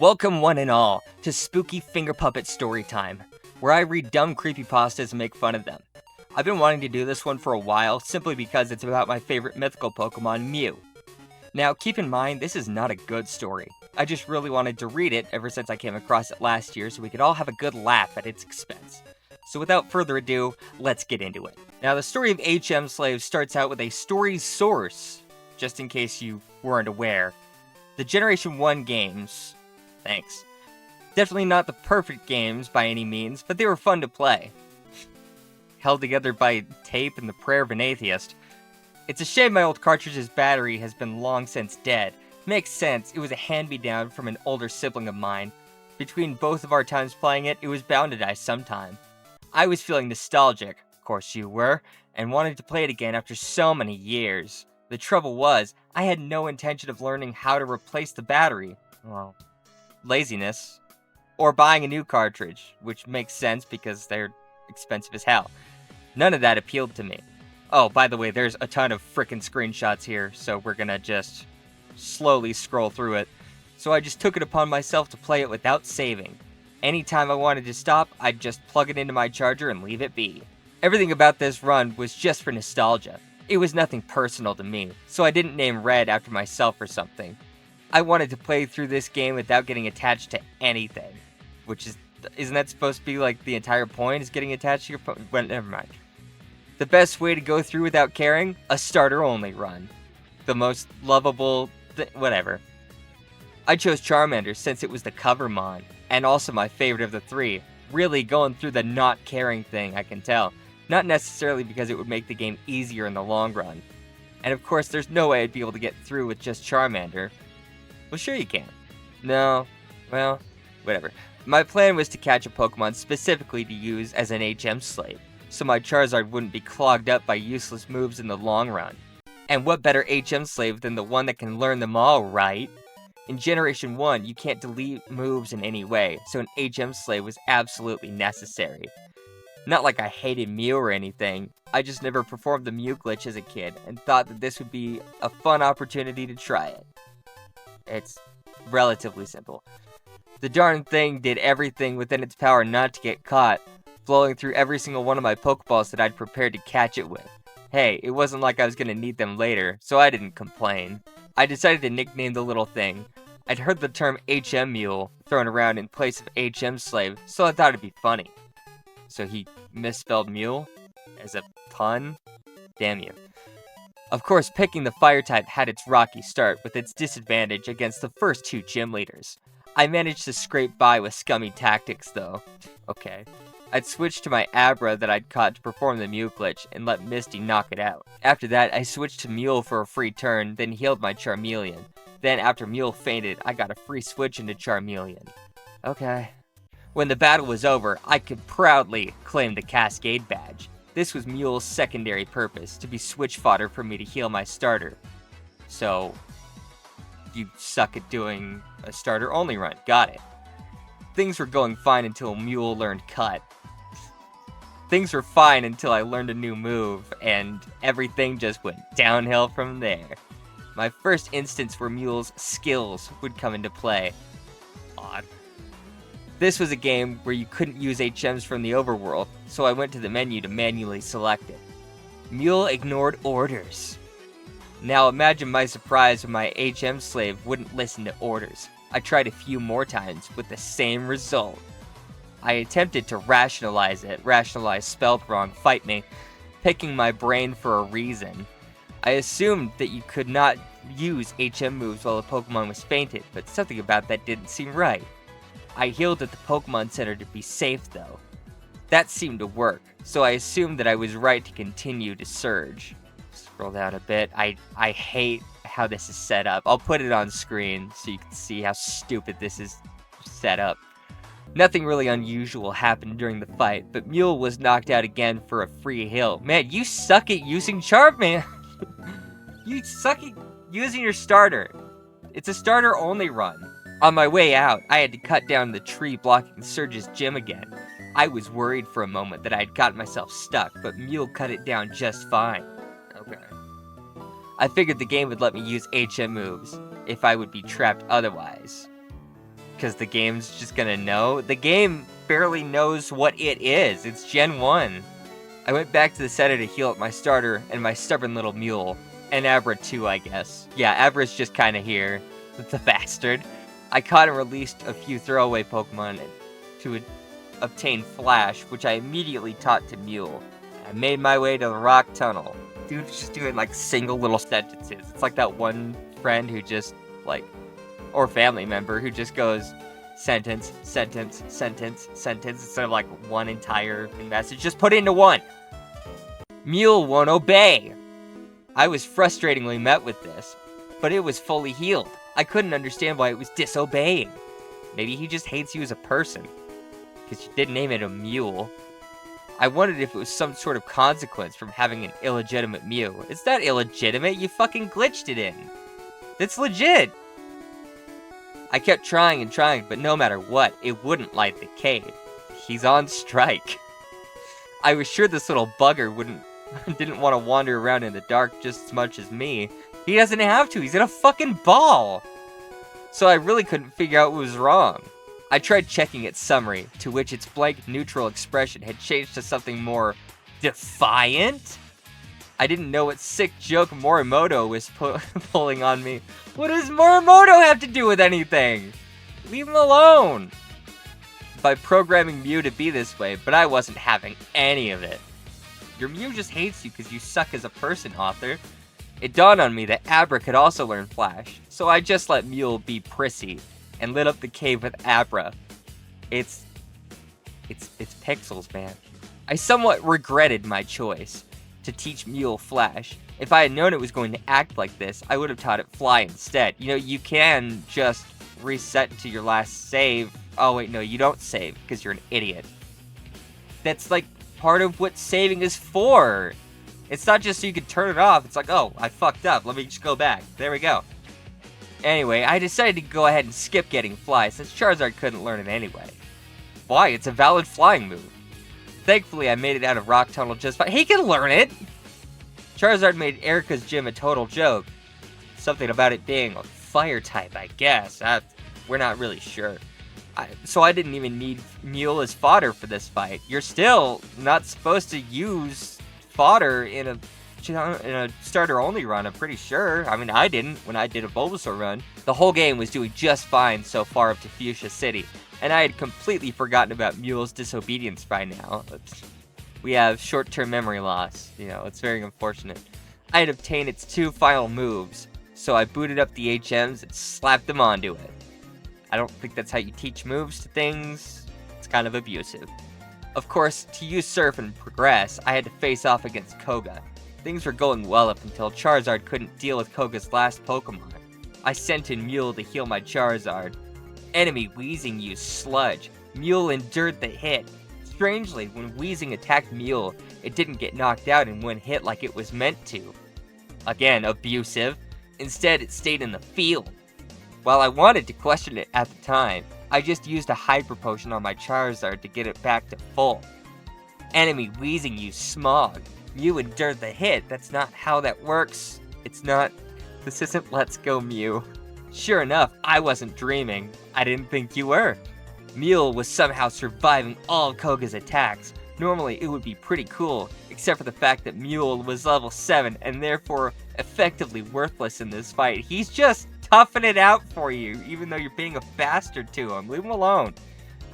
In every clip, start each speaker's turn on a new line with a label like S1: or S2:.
S1: Welcome one and all to spooky FingerPuppet Storytime, where I read dumb creepypastas and make fun of them. I've been wanting to do this one for a while, simply because it's about my favorite mythical Pokemon, Mew. Now, keep in mind, this is not a good story. I just really wanted to read it ever since I came across it last year so we could all have a good laugh at its expense. So without further ado, let's get into it. Now, the story of HM Slave starts out with a story source, just in case you weren't aware. The Generation 1 games. Thanks. Definitely not the perfect games by any means, but they were fun to play. Held together by tape and the prayer of an atheist. It's a shame my old cartridge's battery has been long since dead. Makes sense, it was a hand-me-down from an older sibling of mine. Between both of our times playing it, it was bound to die sometime. I was feeling nostalgic, of course you were, and wanted to play it again after so many years. The trouble was, I had no intention of learning how to replace the battery. Well, laziness. Or buying a new cartridge, which makes sense because they're expensive as hell. None of that appealed to me. Oh, by the way, there's a ton of frickin' screenshots here, so we're gonna just slowly scroll through it. So I just took it upon myself to play it without saving. Anytime I wanted to stop, I'd just plug it into my charger and leave it be. Everything about this run was just for nostalgia. It was nothing personal to me, so I didn't name Red after myself or something. I wanted to play through this game without getting attached to anything. Isn't that supposed to be like the entire point, is getting attached to your well, never mind. The best way to go through without caring? A starter only run. The most lovable, whatever. I chose Charmander since it was the cover mon, and also my favorite of the three. Really going through the not caring thing, I can tell. Not necessarily because it would make the game easier in the long run. And of course, there's no way I'd be able to get through with just Charmander. Well, sure you can. No, well, whatever. My plan was to catch a Pokemon specifically to use as an HM slave, so my Charizard wouldn't be clogged up by useless moves in the long run. And what better HM slave than the one that can learn them all, right? In Generation 1, you can't delete moves in any way, so an HM slave was absolutely necessary. Not like I hated Mew or anything, I just never performed the Mew glitch as a kid, and thought that this would be a fun opportunity to try it. It's relatively simple. The darn thing did everything within its power not to get caught, blowing through every single one of my Pokeballs that I'd prepared to catch it with. Hey, it wasn't like I was gonna need them later, so I didn't complain. I decided to nickname the little thing. I'd heard the term HM Mule thrown around in place of HM Slave, so I thought it'd be funny. So he misspelled mule as a pun? Damn you. Of course, picking the fire type had its rocky start with its disadvantage against the first two gym leaders. I managed to scrape by with scummy tactics though. Okay. I'd switched to my Abra that I'd caught to perform the Mew glitch and let Misty knock it out. After that, I switched to Mule for a free turn, then healed my Charmeleon. Then after Mule fainted, I got a free switch into Charmeleon. Okay. When the battle was over, I could proudly claim the Cascade badge. This was Mule's secondary purpose, to be switch fodder for me to heal my starter. So, you suck at doing a starter only run, got it. Things were going fine until Mule learned Cut. Things were fine until I learned a new move, and everything just went downhill from there. My first instance where Mule's skills would come into play. Odd. This was a game where you couldn't use HMs from the overworld, so I went to the menu to manually select it. Mule ignored orders. Now imagine my surprise when my HM slave wouldn't listen to orders. I tried a few more times with the same result. I attempted to rationalize spelled wrong, fight me, picking my brain for a reason. I assumed that you could not use HM moves while a Pokemon was fainted, but something about that didn't seem right. I healed at the Pokemon Center to be safe though. That seemed to work, so I assumed that I was right to continue to surge. Scroll down a bit. I hate how this is set up. I'll put it on screen so you can see how stupid this is set up. Nothing really unusual happened during the fight, but Mule was knocked out again for a free heal. Man, you suck at using Charmeleon. You suck at using your starter. It's a starter only run. On my way out, I had to cut down the tree blocking Surge's gym again. I was worried for a moment that I had gotten myself stuck, but Mule cut it down just fine. Okay. I figured the game would let me use HM moves, if I would be trapped otherwise. Because the game's just gonna know. The game barely knows what it is. It's Gen 1. I went back to the center to heal up my starter and my stubborn little mule. And Abra too, I guess. Yeah, Abra's just kinda here. The bastard. I caught and released a few throwaway Pokemon to obtain Flash, which I immediately taught to Mule. I made my way to the rock tunnel. Dude's just doing like single little sentences. It's like that one friend who just like, or family member who just goes sentence, sentence, sentence, sentence, instead of like one entire message. Just put it into one. Mule won't obey. I was frustratingly met with this, but it was fully healed. I couldn't understand why it was disobeying. Maybe he just hates you as a person, because you didn't name it a mule. I wondered if it was some sort of consequence from having an illegitimate Mew. It's not illegitimate, you fucking glitched it in. It's legit. I kept trying and trying, but no matter what, it wouldn't light the cave. He's on strike. I was sure this little bugger didn't want to wander around in the dark just as much as me. He doesn't have to, he's in a fucking ball! So I really couldn't figure out what was wrong. I tried checking its summary, to which its blank neutral expression had changed to something more defiant? I didn't know what sick joke Morimoto was pulling on me. What does Morimoto have to do with anything? Leave him alone! By programming Mew to be this way, but I wasn't having any of it. Your Mew just hates you because you suck as a person, author. It dawned on me that Abra could also learn Flash, so I just let Mule be prissy and lit up the cave with Abra. It's pixels, man. I somewhat regretted my choice to teach Mule Flash. If I had known it was going to act like this, I would have taught it Fly instead. You know, you can just reset to your last save. Oh wait, no, you don't save because you're an idiot. That's like part of what saving is for. It's not just so you can turn it off. It's like, oh, I fucked up. Let me just go back. There we go. Anyway, I decided to go ahead and skip getting Fly since Charizard couldn't learn it anyway. Why? It's a valid flying move. Thankfully, I made it out of Rock Tunnel just fine. He can learn it! Charizard made Erica's gym a total joke. Something about it being a fire type, I guess. We're not really sure. So I didn't even need Mule as fodder for this fight. You're still not supposed to use fodder in a starter-only run, I'm pretty sure. I mean, I didn't when I did a Bulbasaur run. The whole game was doing just fine so far up to Fuchsia City, and I had completely forgotten about Mule's disobedience by now. We have short-term memory loss, you know, it's very unfortunate. I had obtained its 2 final moves, so I booted up the HMs and slapped them onto it. I don't think that's how you teach moves to things. It's kind of abusive. Of course, to use Surf and progress, I had to face off against Koga. Things were going well up until Charizard couldn't deal with Koga's last Pokemon. I sent in Mule to heal my Charizard. Enemy Weezing used Sludge. Mule endured the hit. Strangely, when Weezing attacked Mule, it didn't get knocked out in one hit like it was meant to. Again, abusive. Instead, it stayed in the field. While I wanted to question it at the time, I just used a Hyper Potion on my Charizard to get it back to full. Enemy Weezing used Smog. Mew endured the hit. That's not how that works. This isn't Let's Go Mew. Sure enough, I wasn't dreaming. I didn't think you were. Mule was somehow surviving all of Koga's attacks. Normally, it would be pretty cool, except for the fact that Mule was level 7 and therefore effectively worthless in this fight. He's just toughing it out for you, even though you're being a bastard to him. Leave him alone.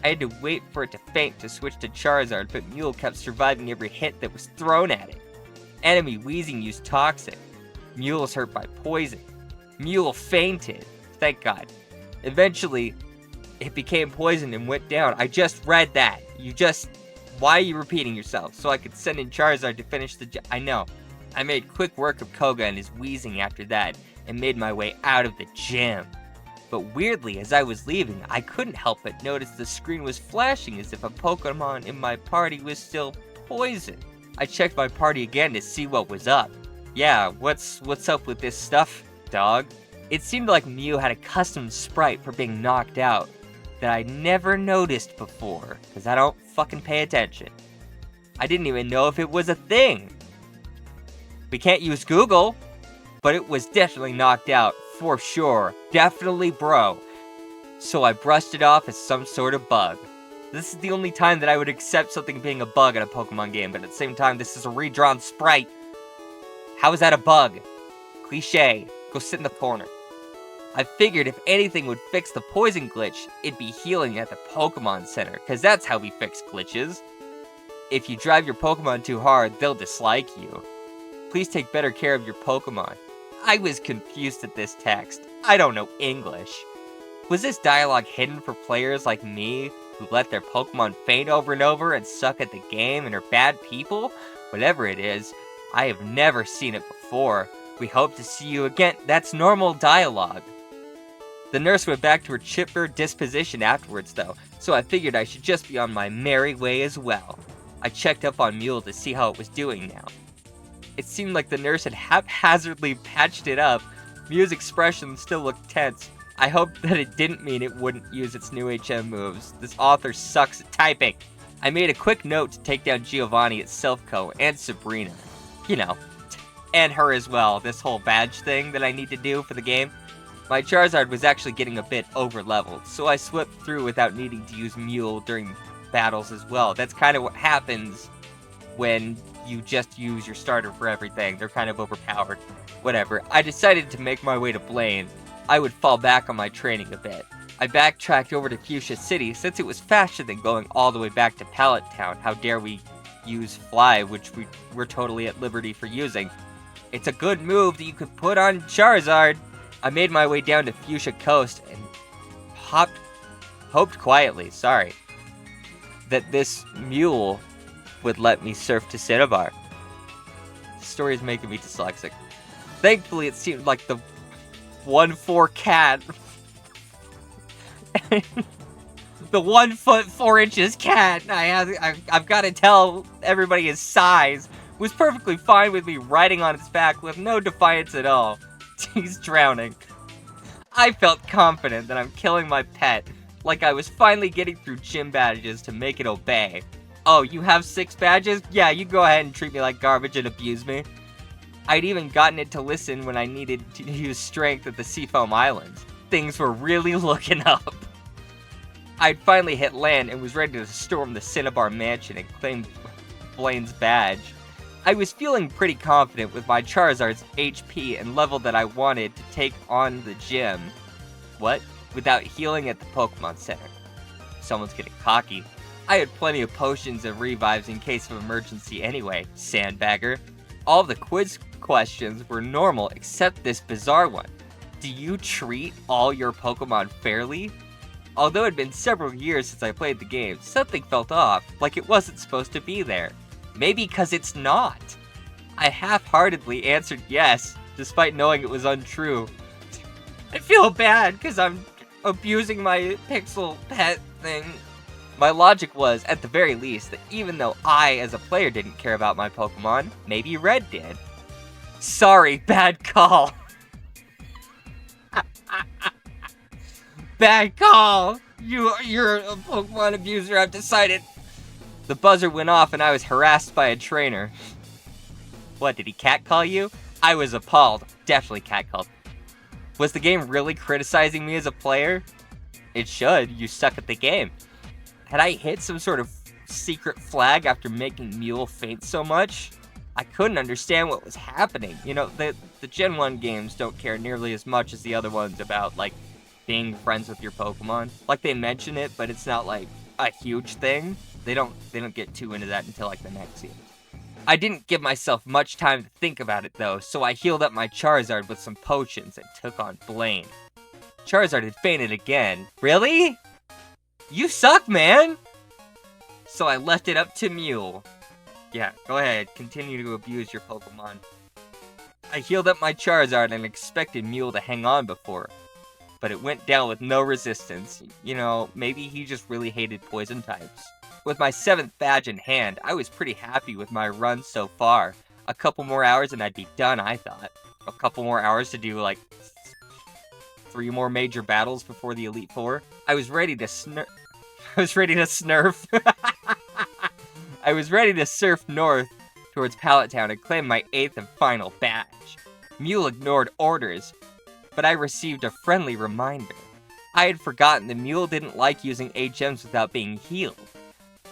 S1: I had to wait for it to faint to switch to Charizard, but Mule kept surviving every hit that was thrown at it. Enemy Weezing used Toxic. Mule was hurt by Poison. Mule fainted. Thank God. Eventually, it became poisoned and went down. I just read that. Why are you repeating yourself? So I could send in Charizard to finish the job. I know. I made quick work of Koga and his Weezing after that, and made my way out of the gym. But weirdly, as I was leaving, I couldn't help but notice the screen was flashing as if a Pokemon in my party was still poisoned. I checked my party again to see what was up. Yeah, what's up with this stuff, dog? It seemed like Mew had a custom sprite for being knocked out that I never noticed before, because I don't fucking pay attention. I didn't even know if it was a thing. We can't use Google, but it was definitely knocked out, for sure. Definitely, bro. so I brushed it off as some sort of bug. This is the only time that I would accept something being a bug in a Pokemon game, but at the same time, this is a redrawn sprite. How is that a bug? Cliche. Go sit in the corner. I figured if anything would fix the poison glitch, it'd be healing at the Pokemon Center, because that's how we fix glitches. If you drive your Pokemon too hard, they'll dislike you. Please take better care of your Pokemon. I was confused at this text. I don't know English. Was this dialogue hidden for players like me, who let their Pokemon faint over and over and suck at the game and are bad people? Whatever it is, I have never seen it before. We hope to see you again. That's normal dialogue. The nurse went back to her chipper disposition afterwards, though, so I figured I should just be on my merry way as well. I checked up on Mule to see how it was doing now. It seemed like the nurse had haphazardly patched it up. Mew's expression still looked tense. I hoped that it didn't mean it wouldn't use its new HM moves. This author sucks at typing. I made a quick note to take down Giovanni at Silphco and Sabrina. You know, and her as well, this whole badge thing that I need to do for the game. My Charizard was actually getting a bit over-leveled, so I swept through without needing to use Mule during battles as well. That's kind of what happens when you just use your starter for everything. They're kind of overpowered. Whatever. I decided to make my way to Blaine. I would fall back on my training a bit. I backtracked over to Fuchsia City since it was faster than going all the way back to Pallet Town. How dare we use Fly, which we're totally at liberty for using. It's a good move that you could put on Charizard. I made my way down to Fuchsia Coast and hoped quietly, that this mule would let me surf to Cinnabar. The story is making me dyslexic. Thankfully, it seemed like the 1'4" cat, the 1 foot 4 inches cat, I've got to tell everybody his size, was perfectly fine with me riding on its back with no defiance at all. He's drowning. I felt confident that I'm killing my pet, like I was finally getting through gym badges to make it obey. Oh, you have 6 badges? Yeah, you go ahead and treat me like garbage and abuse me. I'd even gotten it to listen when I needed to use strength at the Seafoam Islands. Things were really looking up. I'd finally hit land and was ready to storm the Cinnabar mansion and claim Blaine's badge. I was feeling pretty confident with my Charizard's HP and level that I wanted to take on the gym. What? Without healing at the Pokemon Center. Someone's getting cocky. I had plenty of potions and revives in case of emergency anyway, sandbagger. All the quiz questions were normal except this bizarre one. Do you treat all your Pokemon fairly? Although it had been several years since I played the game, something felt off, like it wasn't supposed to be there. Maybe because it's not. I half-heartedly answered yes, despite knowing it was untrue. I feel bad because I'm abusing my pixel pet thing. My logic was, at the very least, that even though I, as a player, didn't care about my Pokemon, maybe Red did. Sorry, bad call. Bad call. You're a Pokemon abuser, I've decided. The buzzer went off and I was harassed by a trainer. What, did he catcall you? I was appalled. Definitely catcalled. Was the game really criticizing me as a player? It should. You suck at the game. Had I hit some sort of secret flag after making Mule faint so much? I couldn't understand what was happening. You know, the Gen 1 games don't care nearly as much as the other ones about, like, being friends with your Pokemon. Like, they mention it, but it's not, like, a huge thing. They don't get too into that until, like, the next game. I didn't give myself much time to think about it, though, so I healed up my Charizard with some potions and took on Blaine. Charizard had fainted again. Really? You suck, man! So I left it up to Mule. Yeah, go ahead, continue to abuse your Pokemon. I healed up my Charizard and expected Mule to hang on before, but it went down with no resistance. You know, maybe he just really hated poison types. With my 7th badge in hand, I was pretty happy with my run so far. A couple more hours and I'd be done, I thought. A couple more hours to do, like, 3 more major battles before the Elite Four. I was ready to snurf. I was ready to surf north towards Pallet Town and claim my 8th and final badge. Mule ignored orders, but I received a friendly reminder. I had forgotten the mule didn't like using HMs without being healed.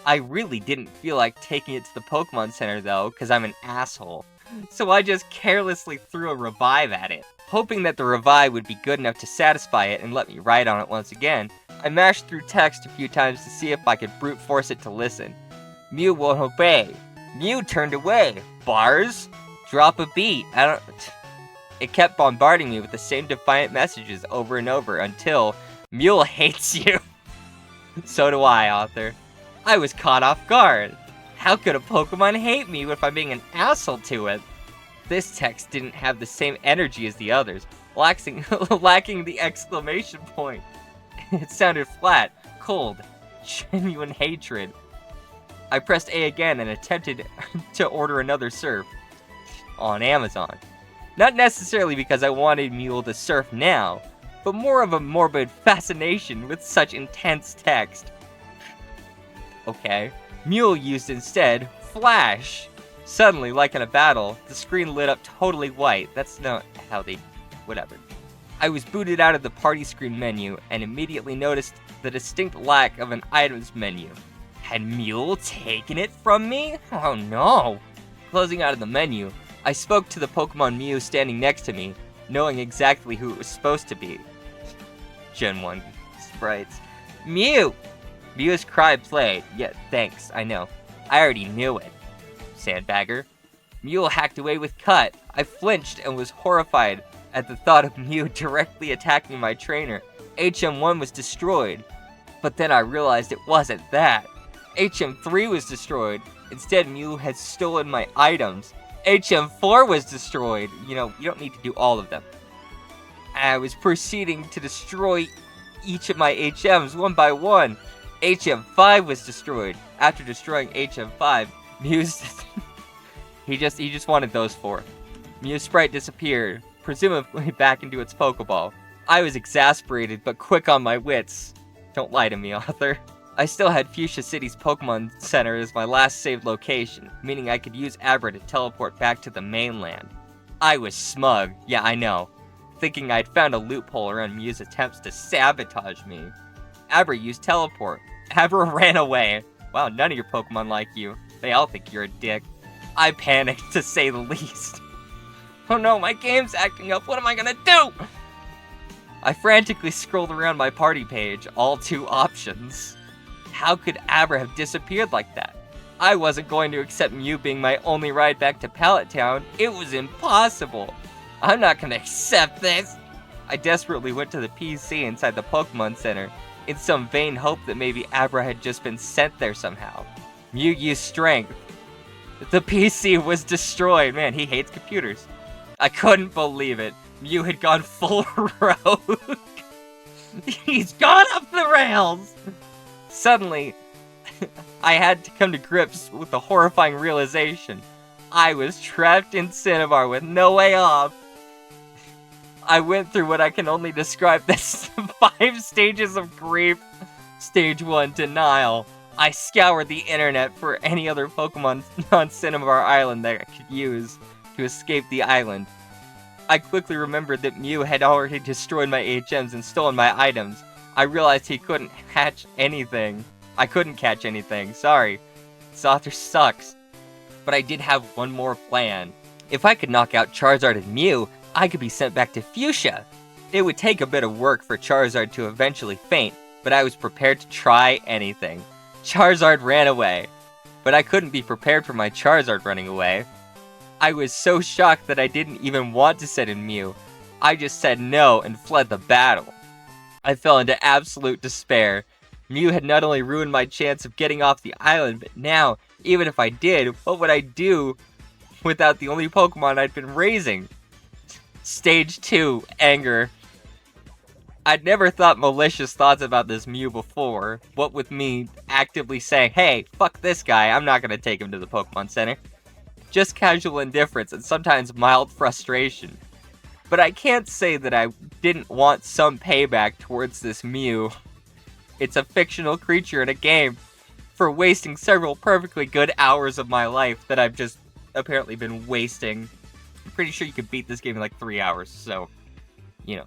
S1: I really didn't feel like taking it to the Pokemon Center though, because I'm an asshole. So I just carelessly threw a revive at it. Hoping that the revive would be good enough to satisfy it and let me ride on it once again, I mashed through text a few times to see if I could brute force it to listen. Mew won't obey. Mew turned away. Bars? Drop a beat. It kept bombarding me with the same defiant messages over and over until Mew hates you. So do I, author. I was caught off guard. How could a Pokemon hate me if I'm being an asshole to it? This text didn't have the same energy as the others, lacking the exclamation point. It sounded flat, cold, genuine hatred. I pressed A again and attempted to order another surf on Amazon. Not necessarily because I wanted Mule to surf now, but more of a morbid fascination with such intense text. Okay. Mule used instead Flash. Suddenly, like in a battle, the screen lit up totally white. That's not how they... whatever. I was booted out of the party screen menu and immediately noticed the distinct lack of an items menu. Had Mule taken it from me? Oh no! Closing out of the menu, I spoke to the Pokemon Mew standing next to me, knowing exactly who it was supposed to be. Gen 1 sprites. Mew! Mew's cry played. Yeah, thanks, I know. I already knew it. Sandbagger. Mew hacked away with Cut. I flinched and was horrified at the thought of Mew directly attacking my trainer. HM1 was destroyed. But then I realized it wasn't that. HM3 was destroyed. Instead, Mew had stolen my items. HM4 was destroyed. You know, you don't need to do all of them. I was proceeding to destroy each of my HMs one by one. HM5 was destroyed. After destroying HM5, Mew's... he just wanted those four. Mew's sprite disappeared, presumably back into its Pokeball. I was exasperated, but quick on my wits. Don't lie to me, author. I still had Fuchsia City's Pokemon Center as my last saved location, meaning I could use Abra to teleport back to the mainland. I was smug, yeah I know, thinking I'd found a loophole around Mew's attempts to sabotage me. Abra used teleport. Abra ran away. Wow, none of your Pokemon like you. They all think you're a dick. I panicked, to say the least. Oh no, my game's acting up. What am I gonna do? I frantically scrolled around my party page, all two options. How could Abra have disappeared like that? I wasn't going to accept Mew being my only ride back to Pallet Town. It was impossible. I'm not gonna accept this. I desperately went to the PC inside the Pokemon Center, in some vain hope that maybe Abra had just been sent there somehow. Mew used strength. The PC was destroyed. Man, he hates computers. I couldn't believe it. Mew had gone full rogue. He's gone off the rails! Suddenly, I had to come to grips with the horrifying realization. I was trapped in Cinnabar with no way off. I went through what I can only describe as 5 stages of grief. Stage 1, denial. I scoured the internet for any other Pokemon on Cinnabar Island that I could use to escape the island. I quickly remembered that Mew had already destroyed my HMs and stolen my items. I realized he couldn't catch anything. I couldn't catch anything, sorry. This author sucks. But I did have one more plan. If I could knock out Charizard and Mew, I could be sent back to Fuchsia. It would take a bit of work for Charizard to eventually faint, but I was prepared to try anything. Charizard ran away, but I couldn't be prepared for my Charizard running away. I was so shocked that I didn't even want to send in Mew. I just said no and fled the battle. I fell into absolute despair. Mew had not only ruined my chance of getting off the island, but now, even if I did, what would I do without the only Pokemon I'd been raising? Stage 2, anger. I'd never thought malicious thoughts about this Mew before, what with me actively saying, hey, fuck this guy, I'm not gonna take him to the Pokemon Center. Just casual indifference and sometimes mild frustration. But I can't say that I didn't want some payback towards this Mew. It's a fictional creature in a game for wasting several perfectly good hours of my life that I've just apparently been wasting. I'm pretty sure you could beat this game in like 3 hours, so, you know.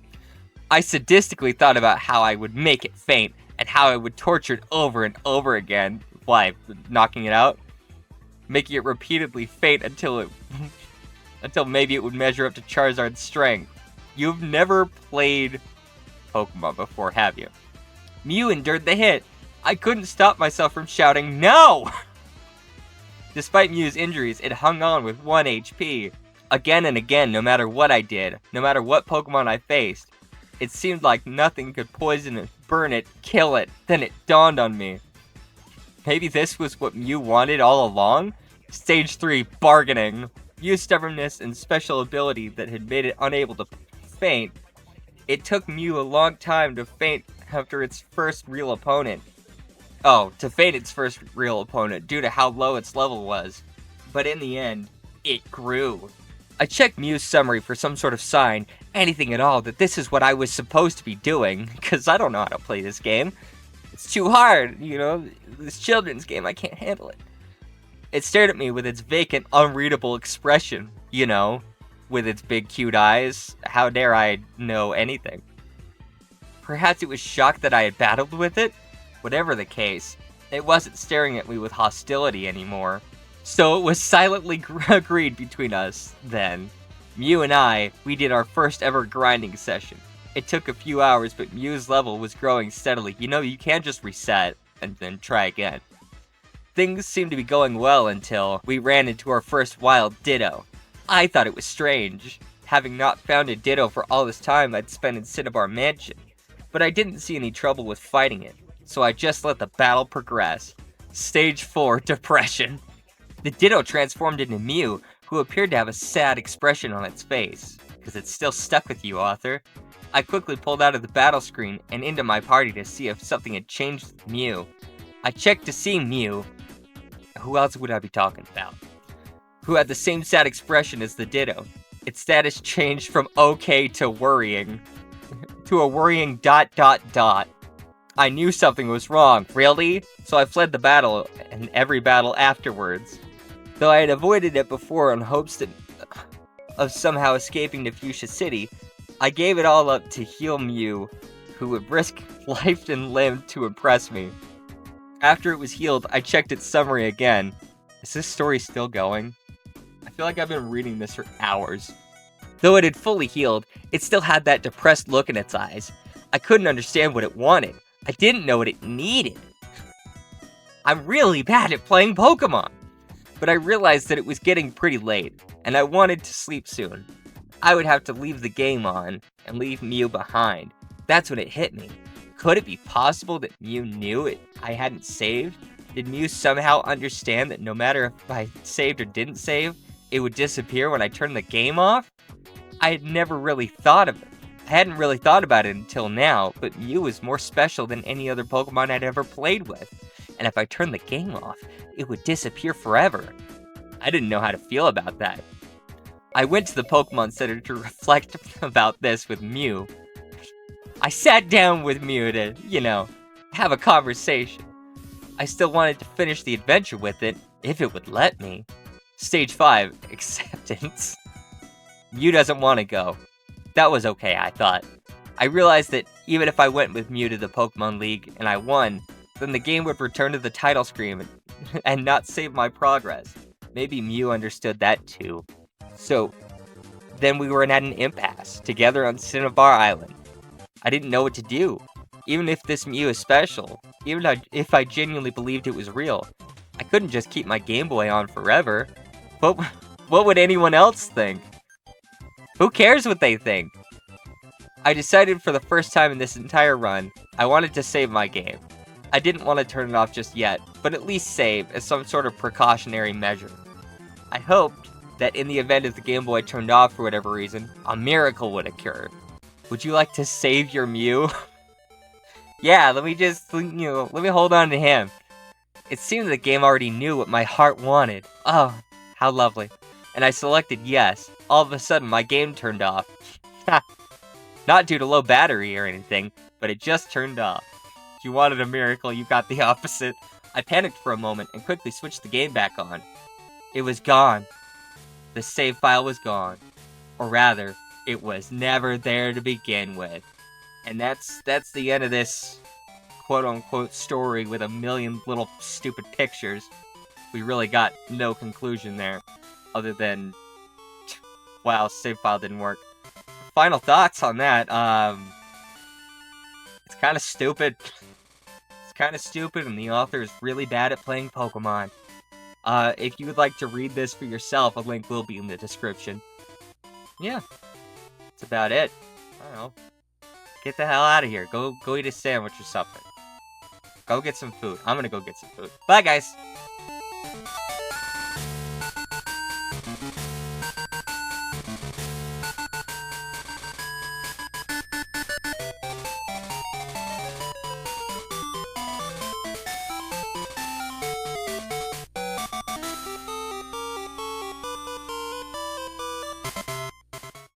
S1: I sadistically thought about how I would make it faint, and how I would torture it over and over again. Why, knocking it out? Making it repeatedly faint until maybe it would measure up to Charizard's strength. You've never played Pokemon before, have you? Mew endured the hit. I couldn't stop myself from shouting, "No!" Despite Mew's injuries, it hung on with 1 HP. Again and again, no matter what I did, no matter what Pokemon I faced, it seemed like nothing could poison it, burn it, kill it. Then it dawned on me. Maybe this was what Mew wanted all along? Stage 3, bargaining. Mew's stubbornness and special ability that had made it unable to faint. It took Mew a long time to faint after its first real opponent. To faint its first real opponent due to how low its level was. But in the end, it grew. I checked Mew's summary for some sort of sign, anything at all, that this is what I was supposed to be doing, because I don't know how to play this game. It's too hard, this children's game, I can't handle it. It stared at me with its vacant, unreadable expression, with its big cute eyes. How dare I know anything? Perhaps it was shocked that I had battled with it? Whatever the case, it wasn't staring at me with hostility anymore. So it was silently agreed between us, then. Mew and we did our first ever grinding session. It took a few hours, but Mew's level was growing steadily. You can't just reset and then try again. Things seemed to be going well until we ran into our first wild Ditto. I thought it was strange, having not found a Ditto for all this time I'd spent in Cinnabar Mansion. But I didn't see any trouble with fighting it, so I just let the battle progress. Stage 4, depression. The Ditto transformed into Mew, who appeared to have a sad expression on its face. Because it's still stuck with you, author. I quickly pulled out of the battle screen and into my party to see if something had changed with Mew. I checked to see Mew. Who else would I be talking about? Who had the same sad expression as the Ditto. Its status changed from okay to worrying. To a worrying ... I knew something was wrong. Really? So I fled the battle and every battle afterwards. Though I had avoided it before in hopes of somehow escaping to Fuchsia City, I gave it all up to heal Mew, who would risk life and limb to impress me. After it was healed, I checked its summary again. Is this story still going? I feel like I've been reading this for hours. Though it had fully healed, it still had that depressed look in its eyes. I couldn't understand what it wanted. I didn't know what it needed. I'm really bad at playing Pokemon. But I realized that it was getting pretty late, and I wanted to sleep soon. I would have to leave the game on, and leave Mew behind. That's when it hit me. Could it be possible that Mew knew I hadn't saved? Did Mew somehow understand that no matter if I saved or didn't save, it would disappear when I turned the game off? I had never really thought of it. I hadn't really thought about it until now, but Mew was more special than any other Pokemon I'd ever played with. And if I turned the game off, it would disappear forever. I didn't know how to feel about that. I went to the Pokemon Center to reflect about this with Mew. I sat down with Mew to, have a conversation. I still wanted to finish the adventure with it, if it would let me. Stage 5, acceptance. Mew doesn't want to go. That was okay, I thought. I realized that even if I went with Mew to the Pokemon League and I won, then the game would return to the title screen and not save my progress. Maybe Mew understood that too. So, then we were at an impasse, together on Cinnabar Island. I didn't know what to do. Even if this Mew is special, even if I genuinely believed it was real, I couldn't just keep my Game Boy on forever. What would anyone else think? Who cares what they think? I decided for the first time in this entire run, I wanted to save my game. I didn't want to turn it off just yet, but at least save as some sort of precautionary measure. I hoped that in the event if the Game Boy turned off for whatever reason, a miracle would occur. Would you like to save your Mew? Yeah, let me hold on to him. It seemed the game already knew what my heart wanted. Oh, how lovely. And I selected yes. All of a sudden, my game turned off. Not due to low battery or anything, but it just turned off. If you wanted a miracle, you got the opposite. I panicked for a moment and quickly switched the game back on. It was gone. The save file was gone. Or rather, it was never there to begin with. And that's the end of this quote-unquote story with a million little stupid pictures. We really got no conclusion there, other than, wow, save file didn't work. Final thoughts on that, it's kind of stupid. It's kind of stupid, and the author is really bad at playing Pokemon. If you would like to read this for yourself, a link will be in the description. Yeah, that's about it. I don't know. Get the hell out of here. Go eat a sandwich or something. Go get some food. I'm gonna go get some food. Bye, guys!